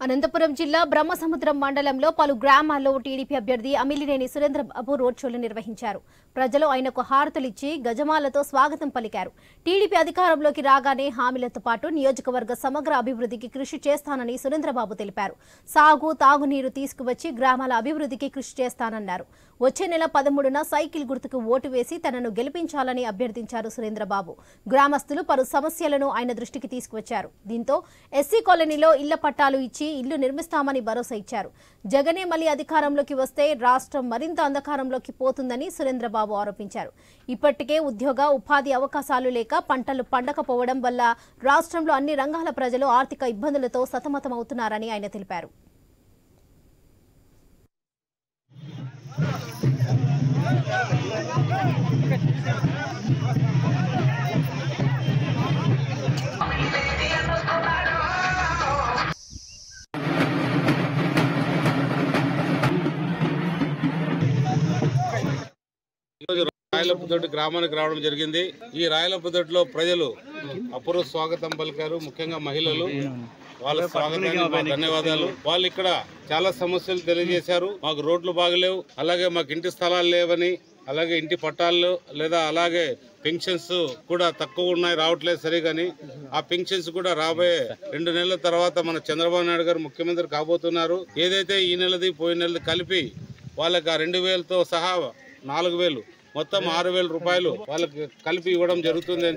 అనంతపురం జిల్లా బ్రహ్మసముద్రం మండలంలో పలు గ్రామాల్లో టీడీపీ అభ్యర్థి అమిలినేని సురేంద్రబాబు రోడ్ షోలు నిర్వహించారు. ప్రజలు ఆయనకు హారతులిచ్చి గజమాలతో స్వాగతం పలికారు. టీడీపీ అధికారంలోకి రాగానే హామీలతో పాటు నియోజకవర్గ సమగ్ర అభివృద్ధికి కృషి చేస్తానని సురేంద్రబాబు తెలిపారు. సాగు, తాగునీరు తీసుకువచ్చి గ్రామాల అభివృద్ధికి కృషి చేస్తానన్నారు. వచ్చే నెల 13న సైకిల్ గుర్తుకు ఓటు వేసి తనను గెలిపించాలని అభ్యర్థించారు సురేంద్రబాబు. గ్రామస్తులు పలు సమస్యలను ఆయన దృష్టికి తీసుకువచ్చారు. దీంతో ఎస్సీ కాలనీలో ఇళ్ల పట్టాలు ఇచ్చి ఇల్లు నిర్మిస్తామని భరోసా ఇచ్చారు. జగనే మళ్లీ అధికారంలోకి వస్తే రాష్ట్రం మరింత అంధకారంలోకి పోతుందని సురేంద్రబాబు ఆరోపించారు. ఇప్పటికే ఉద్యోగ ఉపాధి అవకాశాలు లేక పంటలు పండకపోవడం వల్ల రాష్ట్రంలో అన్ని రంగాల ప్రజలు ఆర్థిక ఇబ్బందులతో సతమతమవుతున్నారని ఆయన తెలిపారు. రాయలపుదొడ్డి గ్రామానికి రావడం జరిగింది. ఈ రాయలపుదొడ్డిలో ప్రజలు అపూర్వ స్వాగతం పలికారు. ముఖ్యంగా మహిళలు, వాళ్ళ స్వాగతానికి ధన్యవాదాలు. వాళ్ళు ఇక్కడ చాలా సమస్యలు తెలియజేశారు. మాకు రోడ్లు బాగలేవు, అలాగే మాకు ఇంటి స్థలాలు లేవని, అలాగే ఇంటి పట్టాలు లేదా అలాగే పెన్షన్స్ కూడా తక్కువ ఉన్నాయి, రావట్లేదు సరిగాని. ఆ పెన్షన్స్ కూడా రాబోయే 2 నెలల తర్వాత మన చంద్రబాబు నాయుడు గారు ముఖ్యమంత్రి కాబోతున్నారు. ఏదైతే ఈ నెలది పోయిన నెలది కలిపి వాళ్ళకి ఆ 2000తో సహా 4000 మొత్తం 6000 రూపాయలు వాళ్ళకి కలిపి ఇవ్వడం జరుగుతుంది.